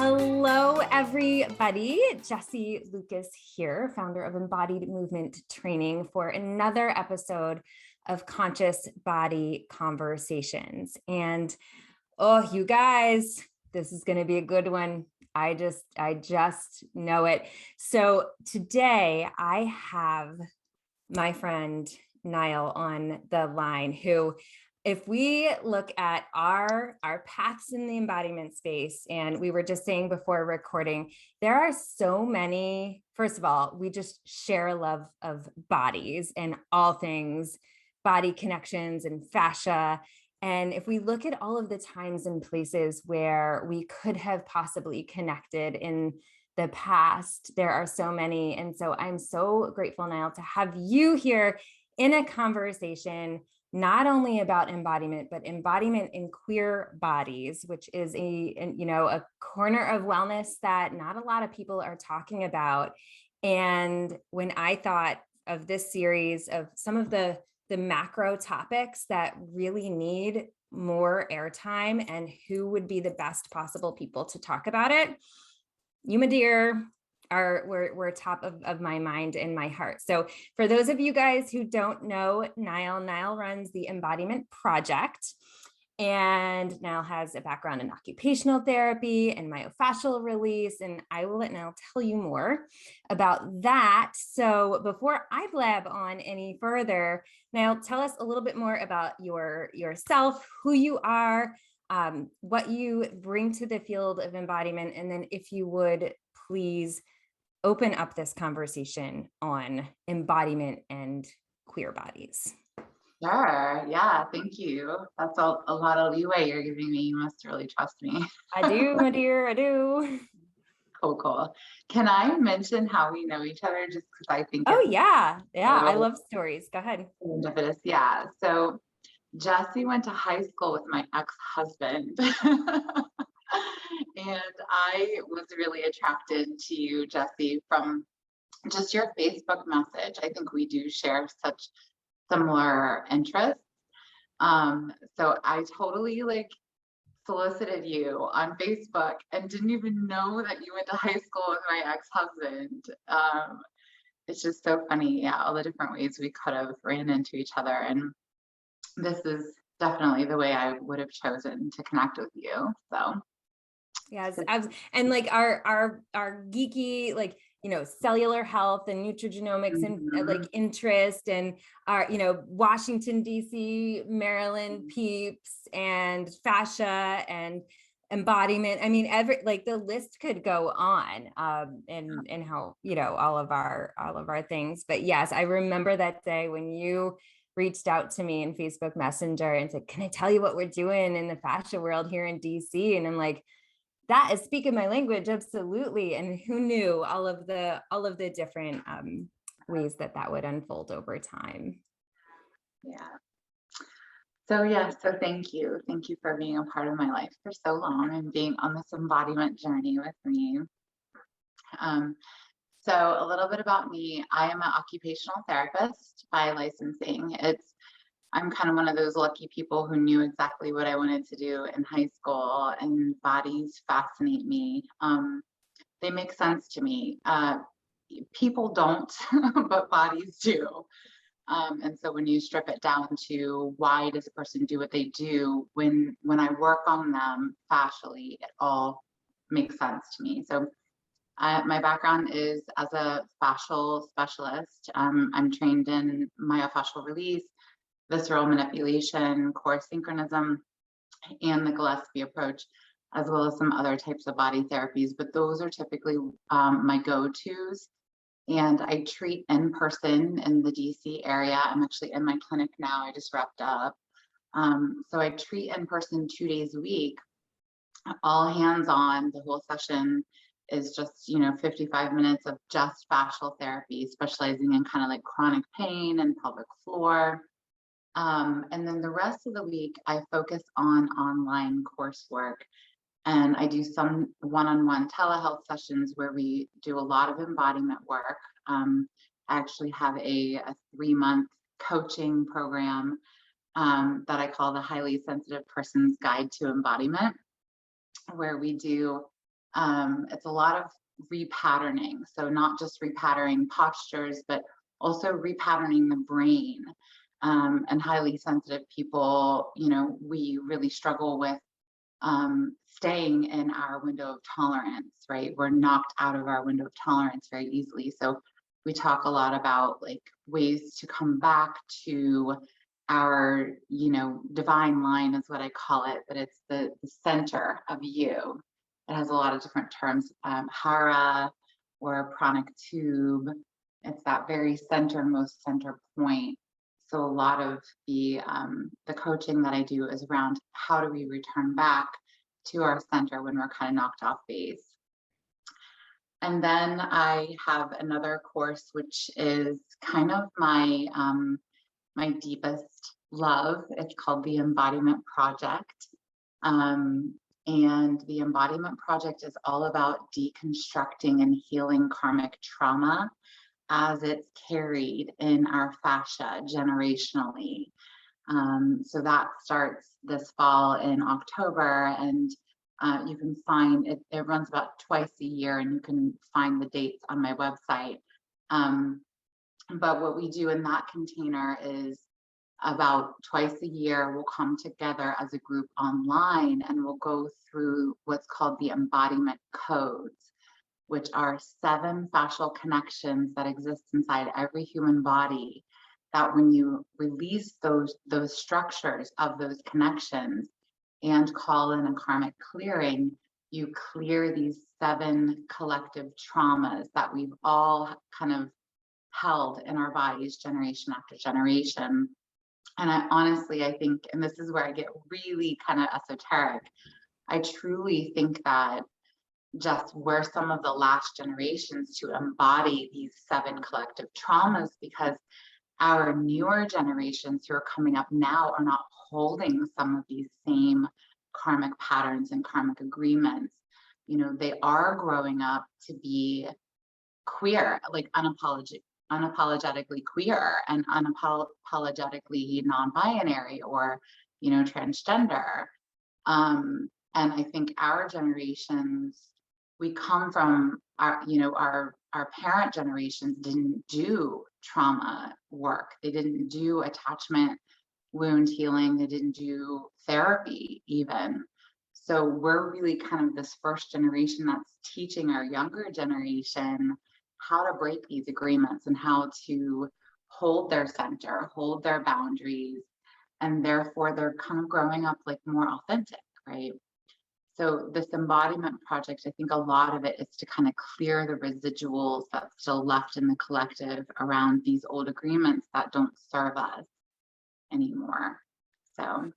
Hello, everybody. Jessie Lucas here, founder of Embodied Movement Training, for another episode of Conscious Body Conversations. And oh, you guys, this is going to be a good one. I just know it. So today I have my friend Nyle on the line, who, if we look at our paths in the embodiment space, and we were just saying before recording, there are so many. First of all, we just share a love of bodies and all things body connections and fascia. And if we look at all of the times and places where we could have possibly connected in the past, there are so many. And so I'm so grateful, Nyle, to have you here in a conversation, not only about embodiment, but embodiment in queer bodies, which is a corner of wellness that not a lot of people are talking about. And when I thought of this series of some of the macro topics that really need more airtime and who would be the best possible people to talk about it, you, my dear, were top of my mind and my heart. So for those of you guys who don't know Nyle runs the Embodiment Project, and Nyle has a background in occupational therapy and myofascial release, and I will let Nyle tell you more about that. So before I blab on any further, Nyle, tell us a little bit more about yourself, who you are, what you bring to the field of embodiment, and then if you would please open up this conversation on embodiment and queer bodies. Sure. Yeah. Thank you. That's a lot of leeway you're giving me. You must really trust me. I do, my dear. I do. Cool. Can I mention how we know each other? Just because I think. Oh, yeah. I love stories. Go ahead. Serendipitous. Yeah. So Jessie went to high school with my ex-husband. And I was really attracted to you, Jessie, from just your Facebook message. I think we do share such similar interests. So I totally solicited you on Facebook and didn't even know that you went to high school with my ex-husband. It's just so funny. Yeah, all the different ways we could have ran into each other. And this is definitely the way I would have chosen to connect with you. So yes, and our geeky, cellular health and nutrigenomics and interest, and our, Washington, D.C., Maryland peeps and fascia and embodiment. I mean, the list could go on, and how, all of our things. But yes, I remember that day when you reached out to me in Facebook Messenger and said, "Can I tell you what we're doing in the fascia world here in DC?" And I'm like, that is speaking my language, absolutely. And who knew all of the different ways that would unfold over time. Yeah. So thank you for being a part of my life for so long and being on this embodiment journey with me. So a little bit about me. I am an occupational therapist by licensing. I'm kind of one of those lucky people who knew exactly what I wanted to do in high school, and bodies fascinate me. They make sense to me. People don't, but bodies do. And so when you strip it down to why does a person do what they do, when I work on them fascially, it all makes sense to me. So my background is as a fascial specialist. I'm trained in myofascial release, visceral manipulation, core synchronism, and the Gillespie approach, as well as some other types of body therapies. But those are typically my go-tos. And I treat in person in the DC area. I'm actually in my clinic now. I just wrapped up. So I treat in person 2 days a week, all hands on. The whole session is just, 55 minutes of just fascial therapy, specializing in kind of like chronic pain and pelvic floor. And then the rest of the week, I focus on online coursework, and I do some one-on-one telehealth sessions where we do a lot of embodiment work. I actually have a 3-month coaching program that I call the Highly Sensitive Person's Guide to Embodiment, where we do It's a lot of repatterning. So not just repatterning postures, but also repatterning the brain. And highly sensitive people, we really struggle with staying in our window of tolerance, right? We're knocked out of our window of tolerance very easily. So we talk a lot about like ways to come back to our, divine line is what I call it, but it's the center of you. It has a lot of different terms, hara or pranic tube. It's that very centermost center point. So a lot of the coaching that I do is around how do we return back to our center when we're kind of knocked off base. And then I have another course, which is kind of my my deepest love. It's called the Embodiment Project. And the Embodiment Project is all about deconstructing and healing karmic trauma as it's carried in our fascia generationally. So that starts this fall in October, and you can find it, it runs about twice a year, and you can find the dates on my website. But what we do in that container is about twice a year, we'll come together as a group online and we'll go through what's called the embodiment codes, which are 7 fascial connections that exist inside every human body, that when you release those structures of those connections and call in a karmic clearing, you clear these 7 collective traumas that we've all kind of held in our bodies generation after generation. And I think, and this is where I get really kind of esoteric, I truly think that just we're some of the last generations to embody these 7 collective traumas, because our newer generations who are coming up now are not holding some of these same karmic patterns and karmic agreements. They are growing up to be queer, like unapologetically queer and unapologetically non-binary or, transgender. And I think our generations, we come from our parent generations didn't do trauma work. They didn't do attachment wound healing. They didn't do therapy even. So we're really kind of this first generation that's teaching our younger generation how to break these agreements and how to hold their center, hold their boundaries, and therefore they're kind of growing up like more authentic, right? So this embodiment project, I think a lot of it is to kind of clear the residuals that's still left in the collective around these old agreements that don't serve us anymore. So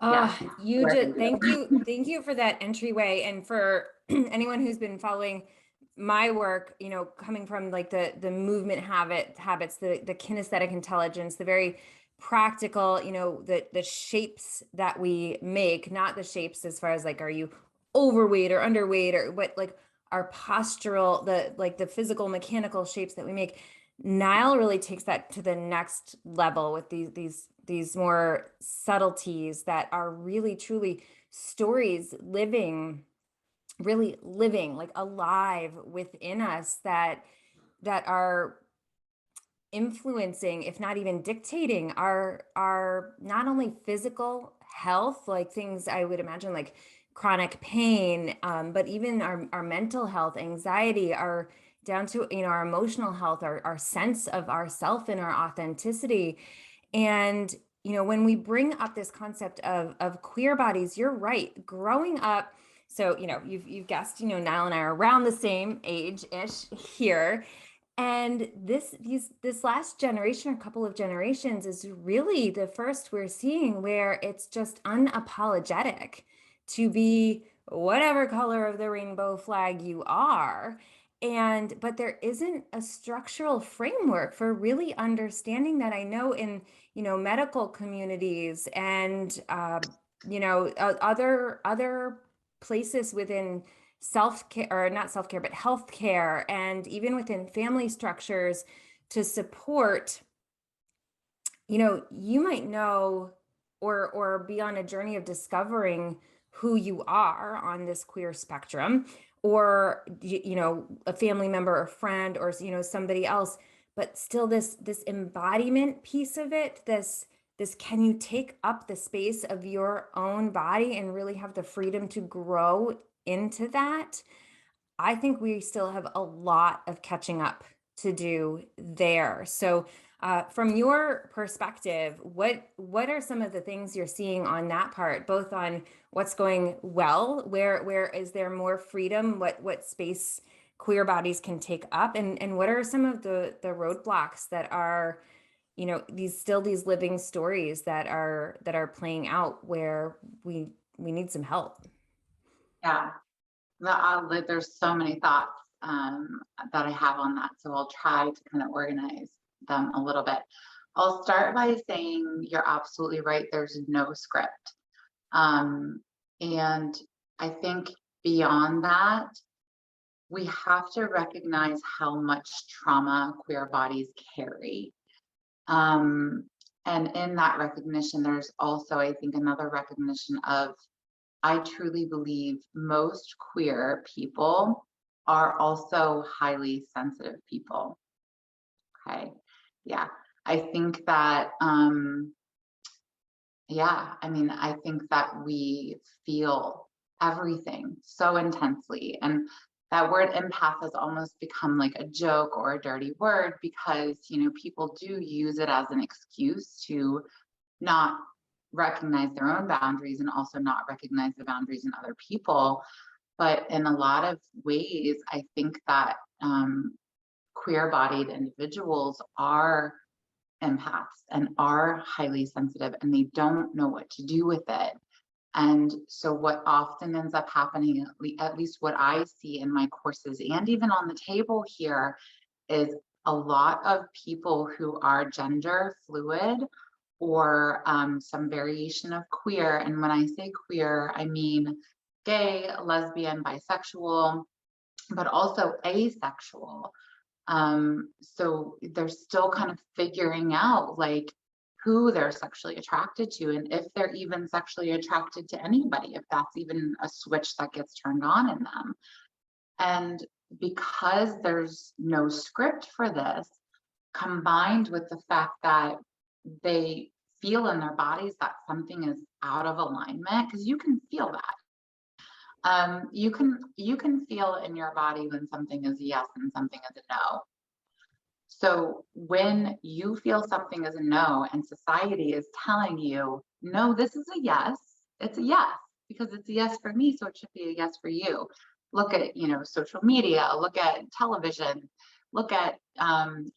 yeah. Thank you for that entryway. And for anyone who's been following my work, coming from like the movement habits, the kinesthetic intelligence, the very practical, the shapes that we make, not the shapes as far as like, are you overweight or underweight, or what, like our postural, the physical mechanical shapes that we make. Nyle really takes that to the next level with these more subtleties that are really truly stories really living like alive within us, that are influencing, if not even dictating, our not only physical health, like things I would imagine like chronic pain, but even our mental health, anxiety, our down to our emotional health, our sense of ourself and our authenticity. And when we bring up this concept of queer bodies, you're right, growing up. So you've guessed, Nyle and I are around the same age-ish here. And this last generation, or couple of generations, is really the first we're seeing where it's just unapologetic to be whatever color of the rainbow flag you are. But there isn't a structural framework for really understanding that. I know in, medical communities and, other places within self-care, or not self-care, but healthcare, and even within family structures to support, you might know or be on a journey of discovering who you are on this queer spectrum, or a family member or friend, or somebody else, but still this embodiment piece of it, this can you take up the space of your own body and really have the freedom to grow into that? I think we still have a lot of catching up to do there. So, from your perspective, what are some of the things you're seeing on that part, both on what's going well, where is there more freedom, what space queer bodies can take up, and what are some of the roadblocks that are, these living stories that are playing out where we need some help? Yeah. There's so many thoughts that I have on that. So I'll try to kind of organize them a little bit. I'll start by saying you're absolutely right. There's no script. And I think beyond that, we have to recognize how much trauma queer bodies carry. And in that recognition, there's also, I think, another recognition of, I truly believe most queer people are also highly sensitive people. Okay. Yeah. I think that, I think that we feel everything so intensely. And that word empath has almost become like a joke or a dirty word because, people do use it as an excuse to not recognize their own boundaries and also not recognize the boundaries in other people. But in a lot of ways, I think that queer bodied individuals are empaths and are highly sensitive, and they don't know what to do with it. And so what often ends up happening, at least what I see in my courses and even on the table here, is a lot of people who are gender fluid or some variation of queer. And when I say queer, I mean gay, lesbian, bisexual, but also asexual. So they're still kind of figuring out like who they're sexually attracted to, and if they're even sexually attracted to anybody, if that's even a switch that gets turned on in them. And because there's no script for this, combined with the fact that they feel in their bodies that something is out of alignment, because you can feel that. You can feel in your body when something is a yes and something is a no. So when you feel something is a no and society is telling you, no, this is a yes, it's a yes because it's a yes for me, so it should be a yes for you. Look at, social media, look at television, look at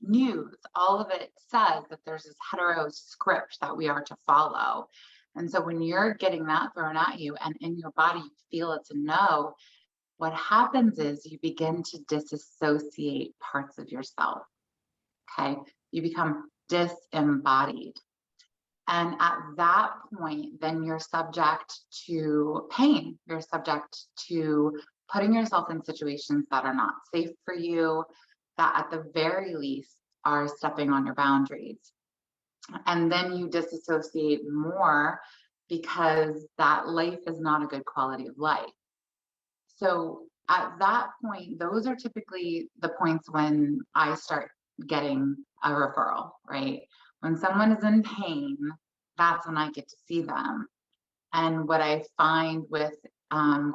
news. All of it says that there's this hetero script that we are to follow. And so when you're getting that thrown at you and in your body you feel it's a no, what happens is you begin to disassociate parts of yourself. Okay, you become disembodied. And at that point, then you're subject to pain. You're subject to putting yourself in situations that are not safe for you, that at the very least are stepping on your boundaries. And then you disassociate more because that life is not a good quality of life. So at that point, those are typically the points when I start getting a referral, right? When someone is in pain, that's when I get to see them. And what I find with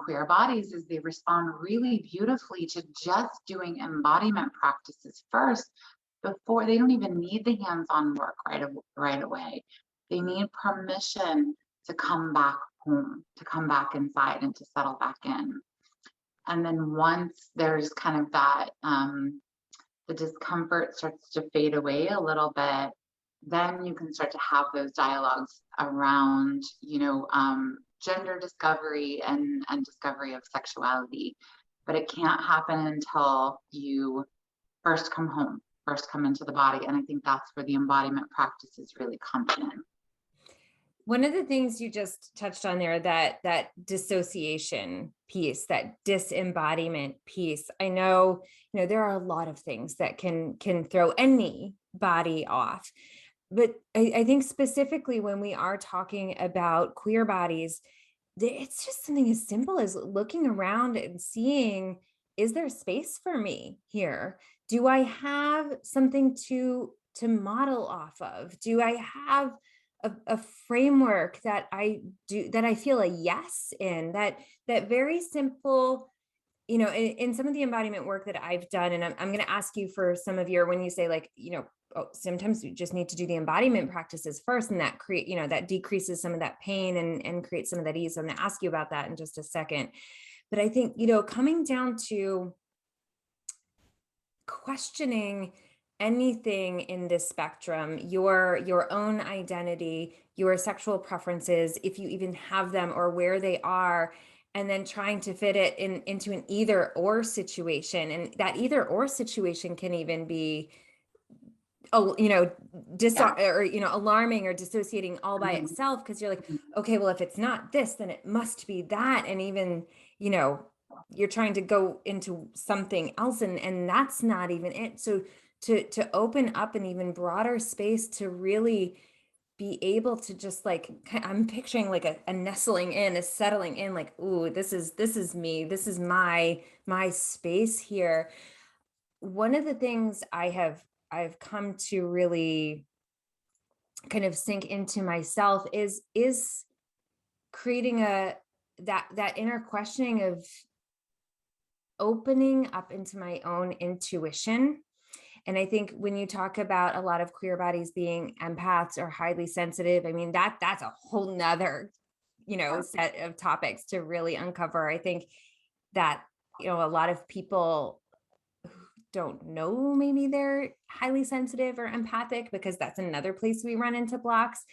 queer bodies is they respond really beautifully to just doing embodiment practices first before they don't even need the hands-on work right away. They need permission to come back home, to come back inside and to settle back in. And then once there's kind of that, the discomfort starts to fade away a little bit, then you can start to have those dialogues around, gender discovery and discovery of sexuality. But it can't happen until you first come home, first come into the body. And I think that's where the embodiment practices really come in. One of the things you just touched on there, that dissociation piece, that disembodiment piece, I know, there are a lot of things that can throw any body off. But I think specifically when we are talking about queer bodies, it's just something as simple as looking around and seeing, is there space for me here? Do I have something to model off of? Do I have a framework that I feel a yes in? That very simple, in some of the embodiment work that I've done, and I'm going to ask you for some of your, when you say like, oh, sometimes you just need to do the embodiment practices first, and that that decreases some of that pain and creates some of that ease. So I'm going to ask you about that in just a second. But I think, coming down to questioning anything in this spectrum, your own identity, your sexual preferences, if you even have them, or where they are, and then trying to fit it into an either or situation. And that either or situation can even be, oh, Yeah. or alarming or dissociating all by Mhm. itself, because you're like, Mhm. okay, well, if it's not this, then it must be that. And even, you know you're trying to go into something else, and that's not even it. So to open up an even broader space to really be able to just like, I'm picturing like a nestling in, a settling in, like, ooh, this is me, this is my space here. One of the things I've come to really kind of sink into myself is creating that inner questioning of opening up into my own intuition. And I think when you talk about a lot of queer bodies being empaths or highly sensitive, I mean, that's a whole nother, Yeah. set of topics to really uncover. I think that, a lot of people don't know, maybe they're highly sensitive or empathic, because that's another place we run into blocks.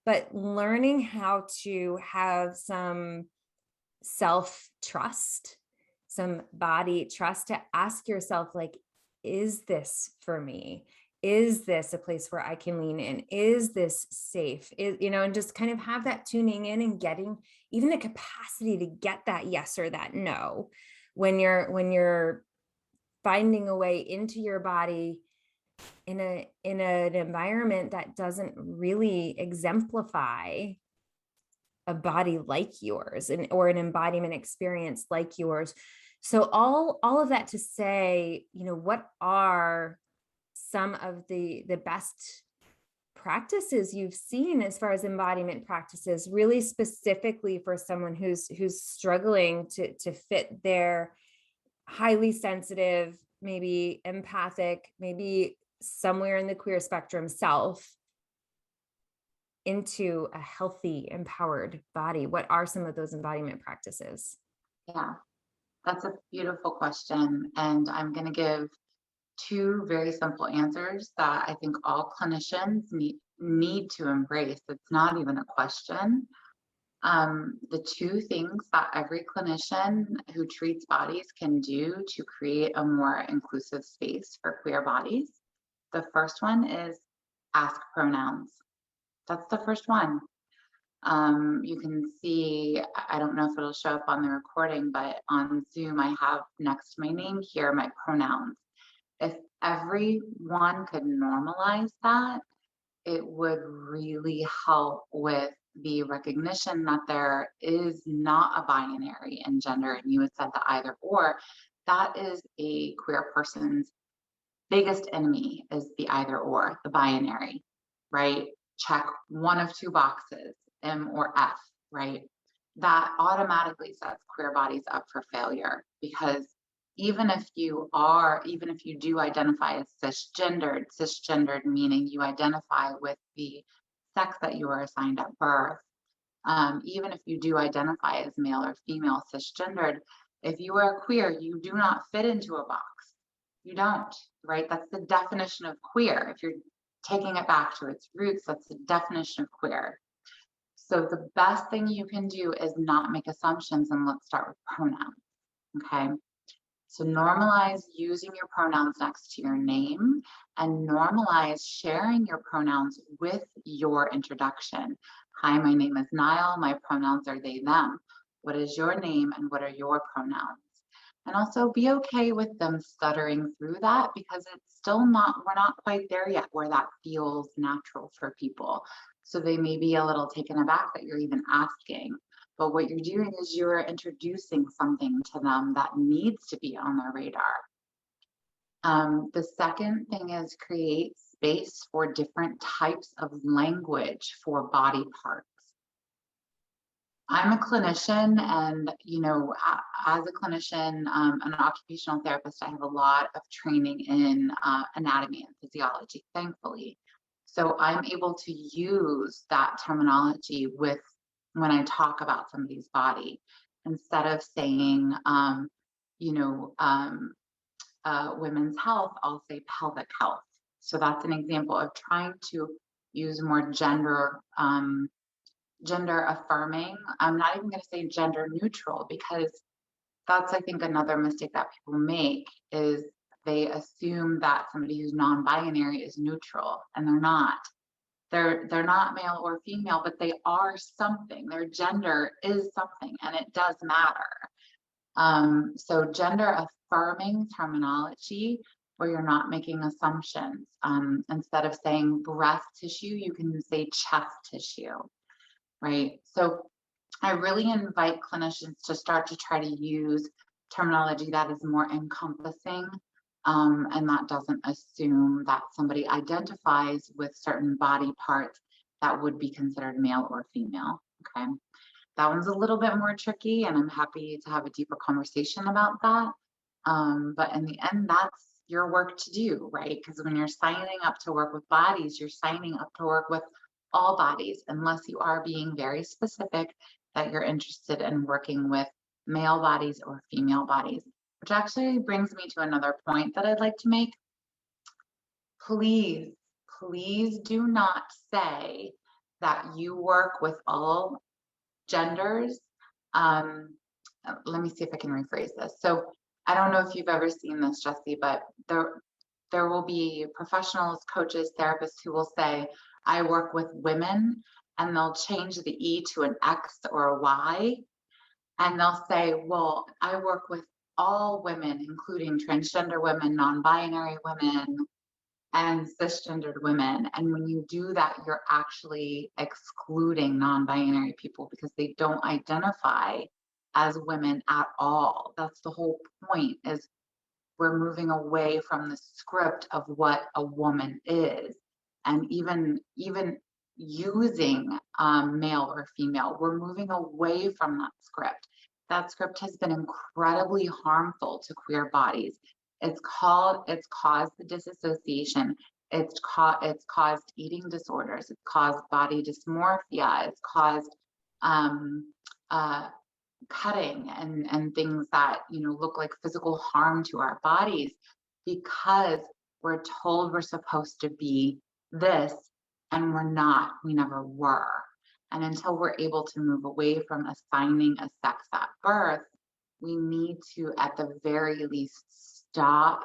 But learning how to have some self trust, some body trust, to ask yourself, like, is this for me? Is this a place where I can lean in? Is this safe? And just kind of have that tuning in and getting even the capacity to get that yes or that no when you're finding a way into your body in an environment that doesn't really exemplify a body like yours, or an embodiment experience like yours. So all of that to say, what are some of the best practices you've seen as far as embodiment practices, really specifically for someone who's struggling to fit their highly sensitive, maybe empathic, maybe somewhere in the queer spectrum self, into a healthy, empowered body? What are some of those embodiment practices? Yeah. That's a beautiful question. And I'm going to give two very simple answers that I think all clinicians need to embrace. It's not even a question. The two things that every clinician who treats bodies can do to create a more inclusive space for queer bodies. The first one is ask pronouns. That's the first one. You can see, I don't know if it'll show up on the recording, but on Zoom, I have next to my name here my pronouns. If everyone could normalize that, it would really help with the recognition that there is not a binary in gender. And you had said the either or. That is a queer person's biggest enemy, is the either or, the binary, right? Check one of two boxes, M or F, right? That automatically sets queer bodies up for failure, because even if you do identify as cisgendered meaning you identify with the sex that you were assigned at birth, even if you do identify as male or female cisgendered, if you are queer, you do not fit into a box. You don't, right? That's the definition of queer. If you're taking it back to its roots, that's the definition of queer. So the best thing you can do is not make assumptions, and let's start with pronouns. Okay. So normalize using your pronouns next to your name, and normalize sharing your pronouns with your introduction. Hi, my name is Nyle. My pronouns are they, them. What is your name and what are your pronouns? And also be okay with them stuttering through that, because it's still we're not quite there yet where that feels natural for people. So they may be a little taken aback that you're even asking. But what you're doing is you're introducing something to them that needs to be on their radar. The second thing is create space for different types of language for body parts. I'm a clinician, and as a clinician, an occupational therapist, I have a lot of training in anatomy and physiology, thankfully. So I'm able to use that terminology when I talk about somebody's body, instead of saying, you know, um, women's health, I'll say pelvic health. So that's an example of trying to use more gender affirming. I'm not even going to say gender neutral, because that's, I think, another mistake that people make is they assume that somebody who's non-binary is neutral, and they're not. They're not male or female, but they are something. Their gender is something, and it does matter. So gender affirming terminology, where you're not making assumptions. Instead of saying breast tissue, you can say chest tissue, right? So I really invite clinicians to start to try to use terminology that is more encompassing, and that doesn't assume that somebody identifies with certain body parts that would be considered male or female. Okay. That one's a little bit more tricky, and I'm happy to have a deeper conversation about that. But in the end, that's your work to do, right? Because when you're signing up to work with bodies, you're signing up to work with all bodies, unless you are being very specific that you're interested in working with male bodies or female bodies. Which actually brings me to another point that I'd like to make. Please, please do not say that you work with all genders. Let me see if I can rephrase this. So I don't know if you've ever seen this, Jesse, but there will be professionals, coaches, therapists who will say, I work with women, and they'll change the E to an X or a Y. And they'll say, well, I work with all women, including transgender women, non-binary women, and cisgendered women. And when you do that, you're actually excluding non-binary people, because they don't identify as women at all. That's the whole point, is we're moving away from the script of what a woman is. And even using male or female, we're moving away from that script. That script has been incredibly harmful to queer bodies. It's caused the disassociation. It's caused eating disorders. It's caused body dysmorphia. It's caused cutting and things that look like physical harm to our bodies, because we're told we're supposed to be this, and we're not. We never were. And until we're able to move away from assigning a sex at birth, we need to, at the very least, stop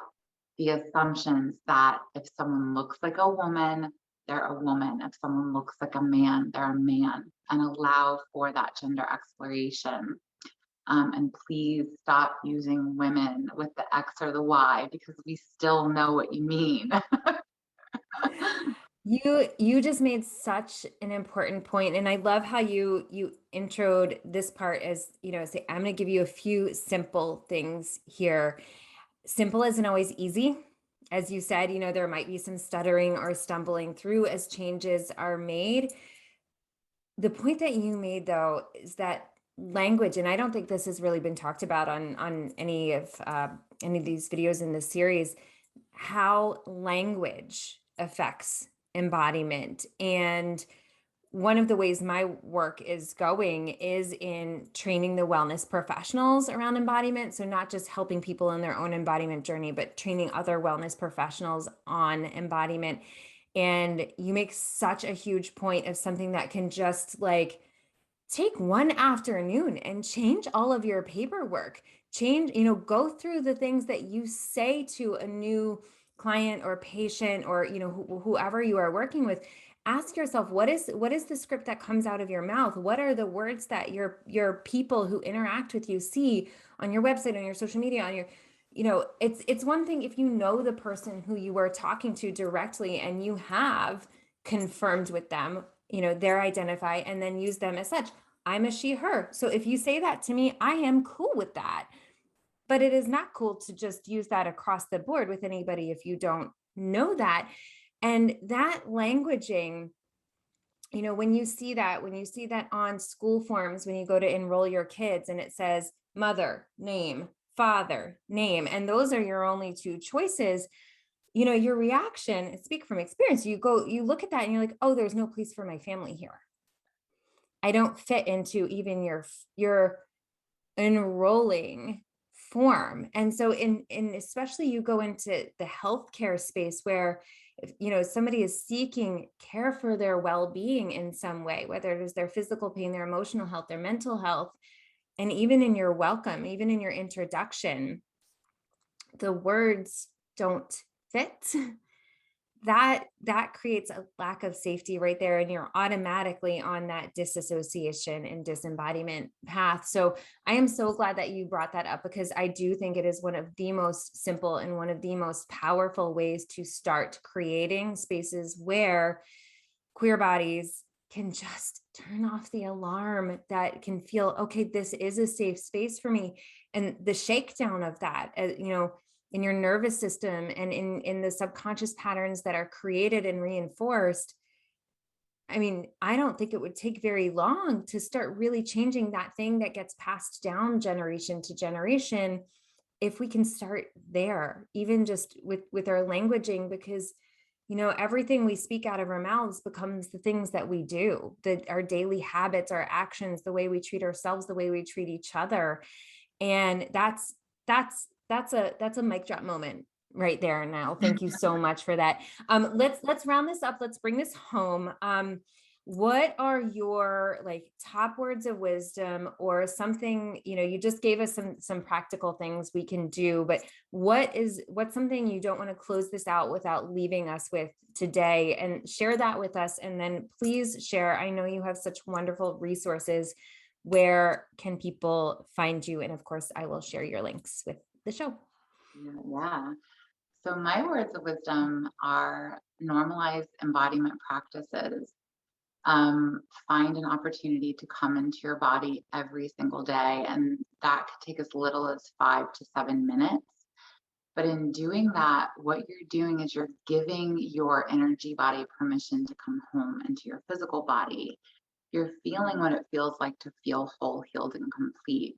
the assumptions that if someone looks like a woman, they're a woman. If someone looks like a man, they're a man, and allow for that gender exploration. And please stop using women with the X or the Y, because we still know what you mean. You just made such an important point, and I love how you introed this part as, say, I'm going to give you a few simple things here. Simple isn't always easy. As you said, there might be some stuttering or stumbling through as changes are made. The point that you made, though, is that language, and I don't think this has really been talked about on any of these videos in this series, how language affects embodiment. And one of the ways my work is going is in training the wellness professionals around embodiment. So not just helping people in their own embodiment journey, but training other wellness professionals on embodiment. And you make such a huge point of something that can just take one afternoon and change all of your paperwork. Go through the things that you say to a new client or patient, or whoever you are working with. Ask yourself, what is the script that comes out of your mouth? What are the words that your people who interact with you see on your website, on your social media, on your, it's one thing if you know the person who you are talking to directly and you have confirmed with them, their identify, and then use them as such. I'm a she, her. So if you say that to me, I am cool with that. But it is not cool to just use that across the board with anybody if you don't know that. And that languaging, when you see that on school forms, when you go to enroll your kids and it says mother, name, father, name, and those are your only two choices, your reaction, speak from experience, you look at that and you're like, oh, there's no place for my family here. I don't fit into even your enrolling form. And so in especially you go into the healthcare space where if somebody is seeking care for their well-being in some way, whether it is their physical pain, their emotional health, their mental health, and even in your welcome, even in your introduction, the words don't fit, that creates a lack of safety right there, and you're automatically on that disassociation and disembodiment path. So I am so glad that you brought that up, because I do think it is one of the most simple and one of the most powerful ways to start creating spaces where queer bodies can just turn off the alarm, that can feel, okay, this is a safe space for me. And the shakedown of that, in your nervous system and in the subconscious patterns that are created and reinforced. I mean, I don't think it would take very long to start really changing that thing that gets passed down generation to generation, if we can start there, even just with our languaging, because everything we speak out of our mouths becomes the things that we do, that our daily habits, our actions, the way we treat ourselves, the way we treat each other. And that's a mic drop moment right there. Now, thank you so much for that. Let's round this up. Let's bring this home. What are your top words of wisdom, or something, you just gave us some practical things we can do, but what's something you don't want to close this out without leaving us with today? And share that with us. And then please share, I know you have such wonderful resources. Where can people find you? And of course, I will share your links with the show. Yeah. So my words of wisdom are normalize embodiment practices. Find an opportunity to come into your body every single day. And that could take as little as 5 to 7 minutes. But in doing that, what you're doing is you're giving your energy body permission to come home into your physical body. You're feeling what it feels like to feel whole, healed, and complete.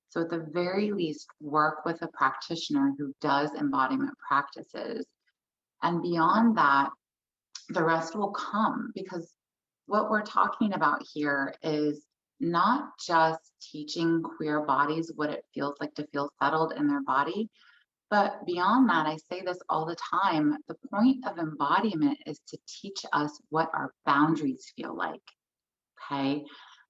So at the very least, work with a practitioner who does embodiment practices. And beyond that, the rest will come, because what we're talking about here is not just teaching queer bodies what it feels like to feel settled in their body, but beyond that, I say this all the time, the point of embodiment is to teach us what our boundaries feel like. Okay.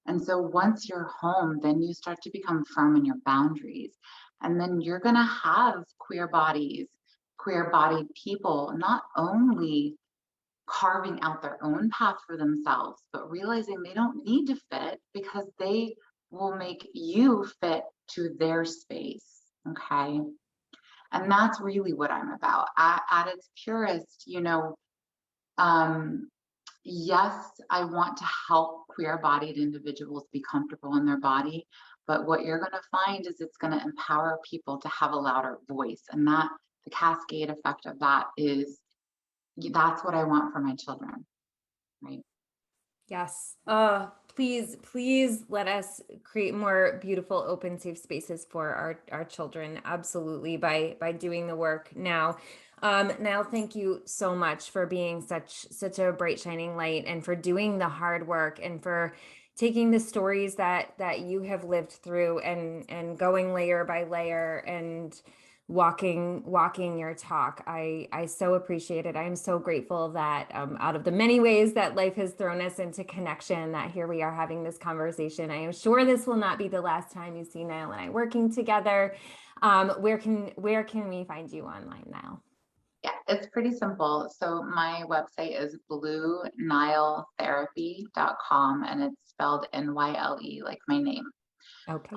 And so once you're home, then you start to become firm in your boundaries. And then you're going to have queer bodies, queer bodied people, not only carving out their own path for themselves, but realizing they don't need to fit, because they will make you fit to their space. Okay. And that's really what I'm about. At its purest, yes, I want to help queer bodied individuals be comfortable in their body. But what you're going to find is it's going to empower people to have a louder voice. And that the cascade effect of that is, that's what I want for my children. Right. Yes. Please let us create more beautiful, open, safe spaces for our children. Absolutely. By doing the work now. Nyle, thank you so much for being such a bright, shining light, and for doing the hard work, and for taking the stories that you have lived through, and going layer by layer, and walking your talk. I so appreciate it. I'm so grateful that out of the many ways that life has thrown us into connection, that here we are having this conversation. I am sure this will not be the last time you see Nyle and I working together. Where can we find you online, Nyle? Yeah, it's pretty simple. So my website is blueniletherapy.com, and it's spelled Nyle, like my name. Okay.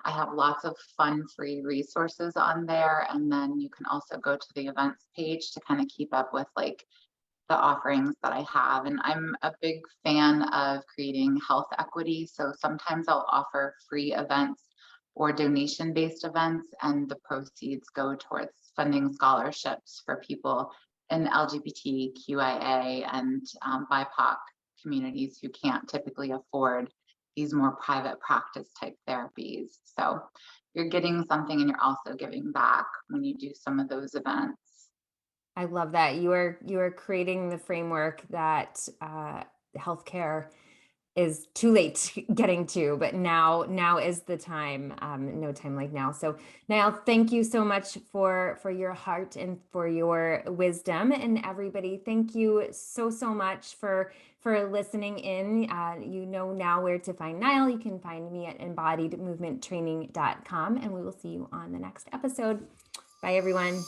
I have lots of fun free resources on there. And then you can also go to the events page to kind of keep up with the offerings that I have. And I'm a big fan of creating health equity. So sometimes I'll offer free events or donation-based events, and the proceeds go towards funding scholarships for people in LGBTQIA and BIPOC communities who can't typically afford these more private practice type therapies. So you're getting something and you're also giving back when you do some of those events. I love that you are creating the framework that healthcare is too late getting to, but now is the time. No time like now. So Nyle, thank you so much for your heart and for your wisdom, and everybody, thank you so much for listening in. You know now where to find Nyle. You can find me at embodiedmovementtraining.com, and we will see you on the next episode. Bye, everyone.